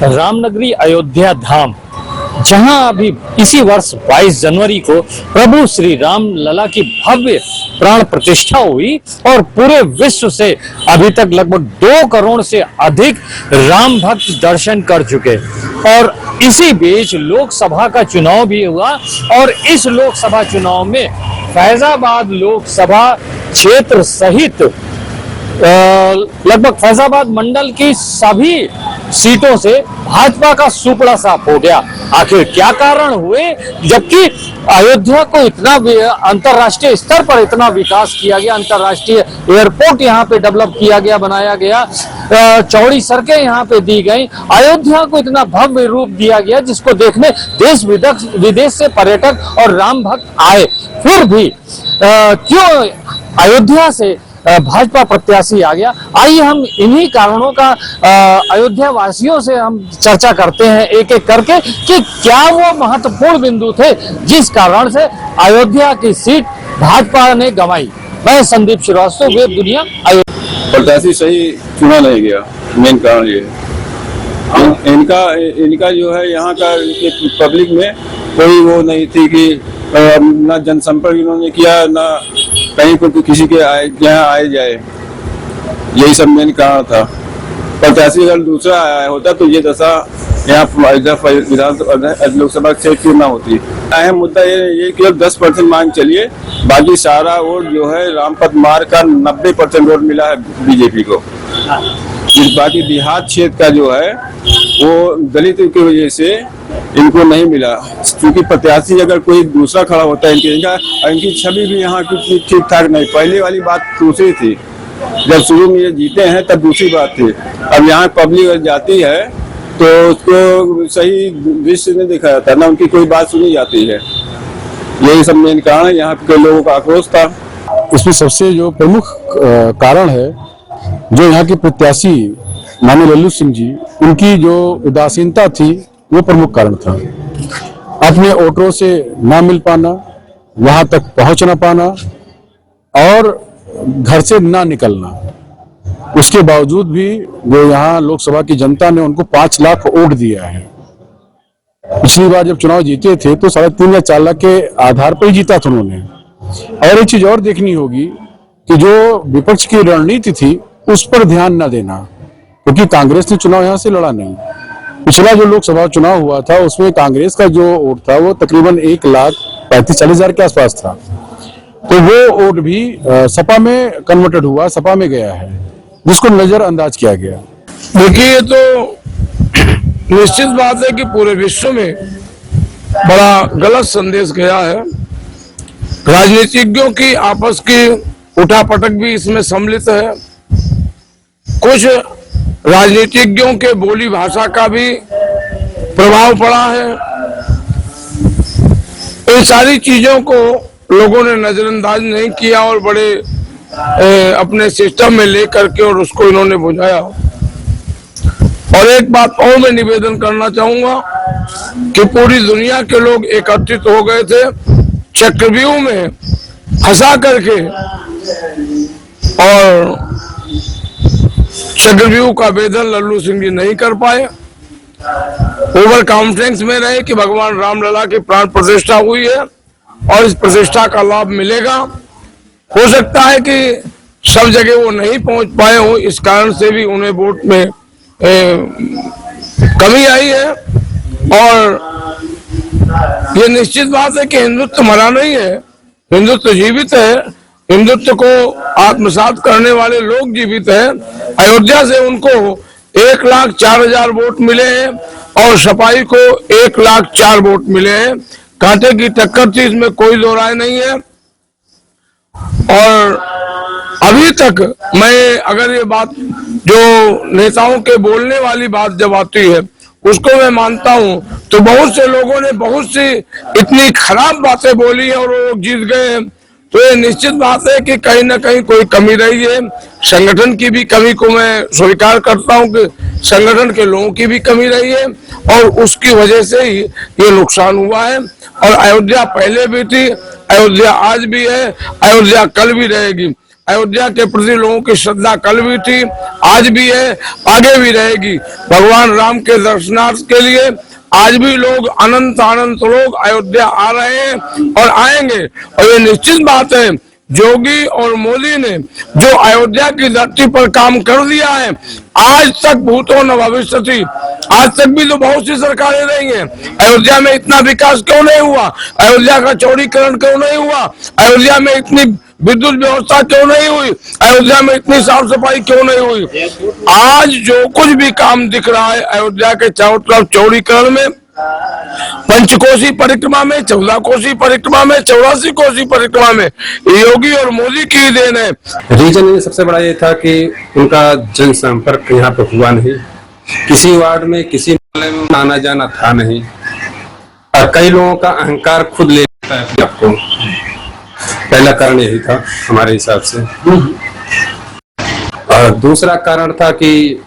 रामनगरी अयोध्या धाम, जहां अभी इसी वर्ष 22 जनवरी को प्रभु श्री राम लला की भव्य प्राण प्रतिष्ठा हुई और पूरे विश्व से अभी तक लगभग 2 करोड़ से अधिक राम भक्त दर्शन कर चुके। और इसी बीच लोकसभा का चुनाव भी हुआ और इस लोकसभा चुनाव में फैजाबाद लोकसभा क्षेत्र सहित लगभग फैजाबाद मंडल की सभी सीटों से भाजपा का सुपड़ा साफ हो गया। आखिर क्या कारण हुए, जबकि अयोध्या को इतना अंतरराष्ट्रीय स्तर पर इतना विकास किया गया, अंतरराष्ट्रीय एयरपोर्ट यहाँ पे डेवलप किया गया, बनाया गया, चौड़ी सड़कें यहाँ पे दी गई, अयोध्या को इतना भव्य रूप दिया गया जिसको देखने देश विदेश से पर्यटक और राम भक्त आए, फिर भी क्यों अयोध्या से भाजपा प्रत्याशी आ गया। आइए हम इन्हीं कारणों का अयोध्या वासियों से हम चर्चा करते हैं एक एक करके कि क्या वो महत्वपूर्ण बिंदु थे जिस कारण से अयोध्या की सीट भाजपा ने गंवाई। मैं संदीप श्रीवास्तव, वेब दुनिया, अयोध्या। प्रत्याशी सही चुना नहीं गया, मेन कारण ये इनका जो है यहाँ का पब्लिक में कोई वो नहीं थी कि ना जनसंपर्क इन्होंने किया, ना कहीं पर किसी के यहाँ आए जाए, यही सब मेन कारण था। प्रत्याशी अगर दूसरा आया होता तो ये दशा यहाँ विधानसभा लोकसभा क्षेत्र की ना होती। अहम मुद्दा ये कि 10% मांग चलिए, बाकी सारा वोट जो है रामपथ मार्ग का 90% वोट मिला है बीजेपी को। बाकी देहात क्षेत्र का जो है वो दलित की वजह से इनको नहीं मिला, क्योंकि प्रत्याशी अगर कोई दूसरा खड़ा होता है इनकी छवि भी यहाँ की ठीक ठाक नहीं। पहले वाली बात दूसरी थी, जब शुरू में ये जीते हैं तब दूसरी बात थी। अब यहाँ पब्लिक जाती है तो उसको सही दृश्य नहीं देखा जाता, ना उनकी कोई बात सुनी जाती है। यही सब मेन कारण है, यहाँ के लोगों का आक्रोश था। इसमें सबसे जो प्रमुख कारण है, जो यहाँ के प्रत्याशी माननीय लल्लू सिंह जी, उनकी जो उदासीनता थी वो प्रमुख कारण था। अपने वोटरों से ना मिल पाना, वहां तक पहुंच ना पाना और घर से ना निकलना। उसके बावजूद भी जो यहाँ लोकसभा की जनता ने उनको 5 लाख वोट दिया है। पिछली बार जब चुनाव जीते थे तो 3.5 या 4 लाख के आधार पर ही जीता था उन्होंने। और एक चीज और देखनी होगी कि जो विपक्ष की रणनीति थी उस पर ध्यान न देना, क्योंकि कांग्रेस ने चुनाव यहाँ से लड़ा नहीं। पिछला जो लोकसभा चुनाव हुआ था उसमें कांग्रेस का जो वोट था वो तकरीबन 1,35,40,000 के आसपास था, तो वो वोट भी सपा में कन्वर्टेड हुआ, सपा में गया है, जिसको नजरअंदाज किया गया। देखिए, ये तो निश्चित बात है कि पूरे विश्व में बड़ा गलत संदेश गया है। राजनीतिज्ञों की आपस की उठापटक भी इसमें सम्मिलित है। कुछ राजनीतिज्ञों के बोली भाषा का भी प्रभाव पड़ा है। इन सारी चीजों को लोगों ने नजरअंदाज नहीं किया और बड़े अपने सिस्टम में ले करके और उसको इन्होंने बुझाया। और एक बात और मैं निवेदन करना चाहूंगा कि पूरी दुनिया के लोग एकत्रित हो गए थे, चक्रव्यूह में फंसा करके, और चक्रव्यूह का भेदन लल्लू सिंह जी नहीं कर पाए। ओवर कॉन्फिडेंस में रहे कि भगवान रामलला की प्राण प्रतिष्ठा हुई है और इस प्रतिष्ठा का लाभ मिलेगा। हो सकता है कि सब जगह वो नहीं पहुंच पाए हो, इस कारण से भी उन्हें वोट में कमी आई है। और ये निश्चित बात है कि हिंदुत्व मरा नहीं है, हिंदुत्व जीवित है। हिंदुत्व को आत्मसात करने वाले लोग जीवित हैं। अयोध्या से उनको 1,04,000 वोट मिले हैं और सपाई को 1,04,000 वोट मिले हैं। कांटे की टक्कर थी, इसमें कोई दो राय नहीं है। और अभी तक मैं अगर ये बात जो नेताओं के बोलने वाली बात जब आती है उसको मैं मानता हूं, तो बहुत से लोगों ने बहुत सी इतनी खराब बातें बोली है और वो लोग जीत गए हैं। तो ये निश्चित बात है कि कहीं ना कहीं कोई कमी रही है। संगठन की भी कमी को मैं स्वीकार करता हूं कि संगठन के लोगों की भी कमी रही है और उसकी वजह से ही ये नुकसान हुआ है। और अयोध्या पहले भी थी, अयोध्या आज भी है, अयोध्या कल भी रहेगी। अयोध्या के प्रति लोगों की श्रद्धा कल भी थी, आज भी है, आगे भी रहेगी। भगवान राम के दर्शनार्थ के लिए आज भी लोग अनंत लोग अयोध्या आ रहे हैं और आएंगे। और ये निश्चित बात है, योगी और मोदी ने जो अयोध्या की धरती पर काम कर दिया है, आज तक भूतो न भविष्यति, आज तक भी तो बहुत सी सरकारें रही हैं, अयोध्या में इतना विकास क्यों नहीं हुआ, अयोध्या का चौड़ीकरण क्यों नहीं हुआ, अयोध्या में इतनी विद्युत व्यवस्था क्यों नहीं हुई, अयोध्या में इतनी साफ सफाई क्यों नहीं हुई। आज जो कुछ भी काम दिख रहा है अयोध्या के चारों तरफ चौड़ीकरण में, पंचकोसी परिक्रमा में, 14 कोसी परिक्रमा में, 84 कोसी परिक्रमा में, योगी और मोदी की देन है। रीजन सबसे बड़ा ये था कि उनका जनसंपर्क यहाँ पर हुआ नहीं, किसी वार्ड में किसी मोहल्ले में आना जाना था नहीं, और कई लोगों का अहंकार खुद ले लेता है आपको। पहला कारण यही था हमारे हिसाब से। और दूसरा कारण था कि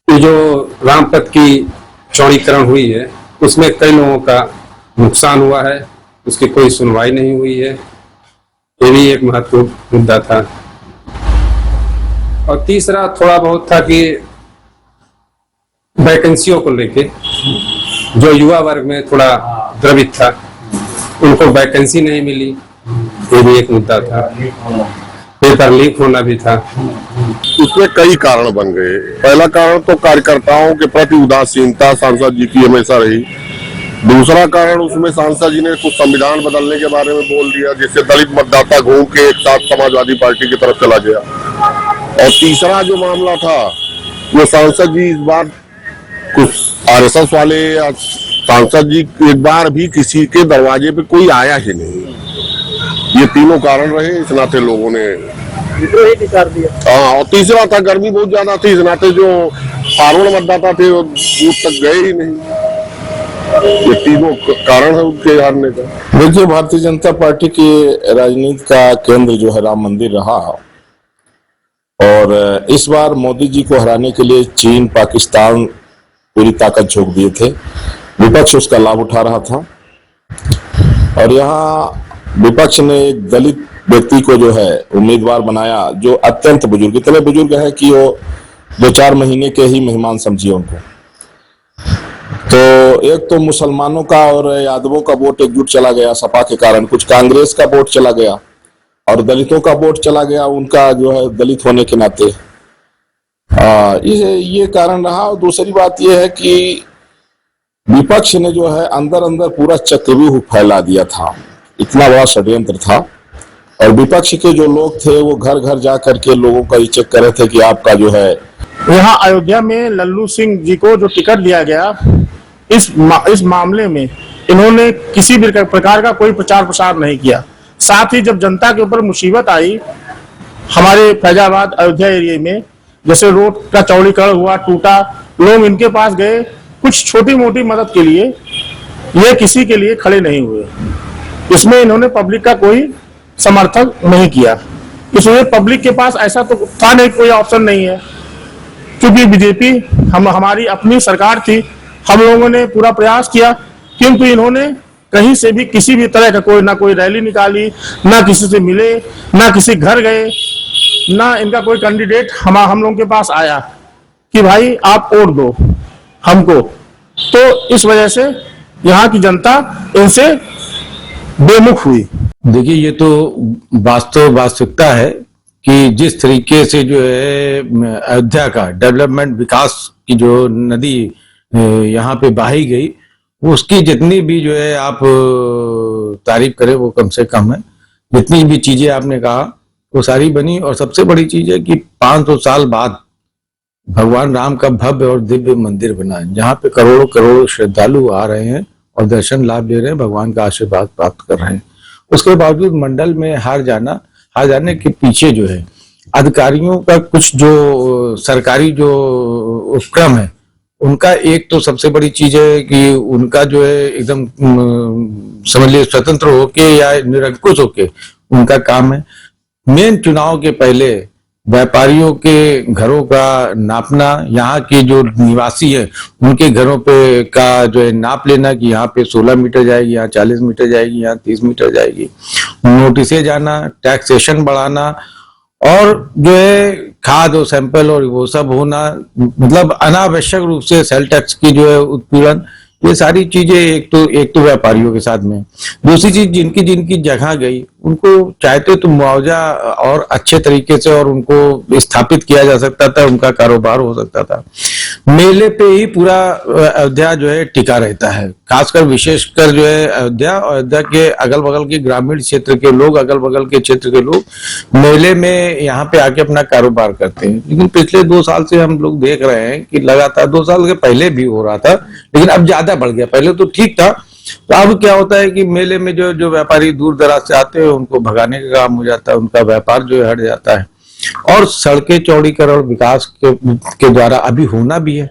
जो रामपथ की चौड़ीकरण हुई है उसमें कई लोगों का नुकसान हुआ है, उसकी कोई सुनवाई नहीं हुई है, ये भी एक महत्वपूर्ण मुद्दा था। और तीसरा थोड़ा बहुत था कि वैकेंसियों को लेके जो युवा वर्ग में थोड़ा द्रवित था, उनको वैकेंसी नहीं मिली, ये भी एक मुद्दा था। पेपर लीक होना भी था। उसमें कई कारण बन गए। पहला कारण तो कार्यकर्ताओं के प्रति उदासीनता सांसद जी की हमेशा रही। दूसरा कारण उसमें सांसद जी ने कुछ संविधान बदलने के बारे में बोल दिया, जिससे दलित मतदाता घूम के एक साथ समाजवादी पार्टी की तरफ चला गया। और तीसरा जो मामला था, वो सांसद जी इस बार कुछ आरएसएस वाले या सांसद जी एक बार भी किसी के दरवाजे पे कोई आया ही नहीं। ये तीनों कारण रहे, इस नाते लोगों ने कर दिया। हाँ, और तीसरा था गर्मी बहुत ज्यादा थी, इस नाते जो फार्वर्ड मतदाता थे वो बूथ तक गए ही नहीं। ये तीनों कारण है उनके हारने का। देखिए, भारतीय जनता पार्टी की राजनीति का केंद्र जो है राम मंदिर रहा, और इस बार मोदी जी को हराने के लिए चीन, पाकिस्तान पूरी ताकत झोंक दिए थे। विपक्ष उसका लाभ उठा रहा था, और यहाँ विपक्ष ने एक दलित व्यक्ति को जो है उम्मीदवार बनाया, जो अत्यंत बुजुर्ग, इतने बुजुर्ग है कि वो 2-4 महीने के ही मेहमान समझिए उनको। तो एक तो मुसलमानों का और यादवों का वोट एकजुट चला गया सपा के कारण, कुछ कांग्रेस का वोट चला गया, और दलितों का वोट चला गया उनका जो है दलित होने के नाते। ये कारण रहा। और दूसरी बात यह है कि विपक्ष ने जो है अंदर अंदर पूरा चक्रव्यूह फैला दिया था, इतना बड़ा षड्यंत्र था। और विपक्ष के जो लोग थे वो घर घर जा करके लोगों का ये चेक कर रहे थे कि आपका जो है यहाँ अयोध्या में लल्लू सिंह जी को जो टिकट दिया गया, इस मामले में इन्होंने किसी भी प्रकार का कोई प्रचार प्रसार नहीं किया। साथ ही जब जनता के ऊपर मुसीबत आई, हमारे फैजाबाद अयोध्या एरिया में जैसे रोड का चौड़ीकरण हुआ, टूटा, लोग इनके पास गए कुछ छोटी मोटी मदद के लिए, ये किसी के लिए खड़े नहीं हुए। इसमें इन्होंने पब्लिक का कोई समर्थन नहीं किया। इसलिए पब्लिक के पास ऐसा तो था नहीं, कोई ऑप्शन नहीं है, क्योंकि बीजेपी हमारी अपनी सरकार थी। हम लोगों ने पूरा प्रयास किया, किंतु इन्होंने कहीं से भी किसी भी तरह का ना कोई रैली निकाली, ना किसी से मिले, ना किसी घर गए, ना इनका कोई कैंडिडेट हम लोगों के पास आया कि भाई आप वोट दो हमको। तो इस वजह से यहाँ की जनता इनसे बेमुख हुई। देखिए, ये तो वास्तविकता है कि जिस तरीके से जो है अयोध्या का डेवलपमेंट, विकास की जो नदी यहाँ पे बहाई गई, उसकी जितनी भी जो है आप तारीफ करें वो कम से कम है। जितनी भी चीजें आपने कहा वो सारी बनी। और सबसे बड़ी चीज है कि 500 साल बाद भगवान राम का भव्य और दिव्य मंदिर बना है, जहाँ पे करोड़ों करोड़ों श्रद्धालु आ रहे हैं और दर्शन लाभ ले रहे हैं, भगवान का आशीर्वाद प्राप्त कर रहे हैं। उसके बावजूद मंडल में हार जाने के पीछे जो है अधिकारियों का कुछ जो सरकारी जो उपक्रम है, उनका एक तो सबसे बड़ी चीज है कि उनका जो है एकदम समझ लीजिए स्वतंत्र होके या निरंकुश होके उनका काम है। मेन चुनाव के पहले व्यापारियों के घरों का नापना, यहाँ के जो निवासी है उनके घरों पे का जो है नाप लेना कि यहाँ पे 16 मीटर जाएगी, यहाँ 40 मीटर जाएगी, यहाँ 30 मीटर जाएगी, नोटिसे जाना, टैक्सेशन बढ़ाना और जो है खाद और सैंपल और वो सब होना, मतलब अनावश्यक रूप से सेल टैक्स की जो है उत्पीड़न, ये सारी चीजें एक तो व्यापारियों के साथ में। दूसरी चीज, जिनकी जगह गई उनको चाहते तो मुआवजा और अच्छे तरीके से और उनको स्थापित किया जा सकता था, उनका कारोबार हो सकता था। मेले पे ही पूरा अयोध्या जो है टिका रहता है, खासकर विशेषकर जो है अयोध्या के अगल बगल के ग्रामीण क्षेत्र के लोग, अगल बगल के क्षेत्र के लोग मेले में यहाँ पे आके अपना कारोबार करते हैं। लेकिन पिछले 2 साल से हम लोग देख रहे हैं कि लगातार, 2 साल के पहले भी हो रहा था लेकिन अब ज्यादा बढ़ गया, पहले तो ठीक था। तो अब क्या होता है कि मेले में जो व्यापारी दूर दराज से आते हैं उनको भगाने का काम हो जाता है, उनका व्यापार जो है हट जाता है। और सड़कें चौड़ीकरण विकास के द्वारा अभी होना भी है,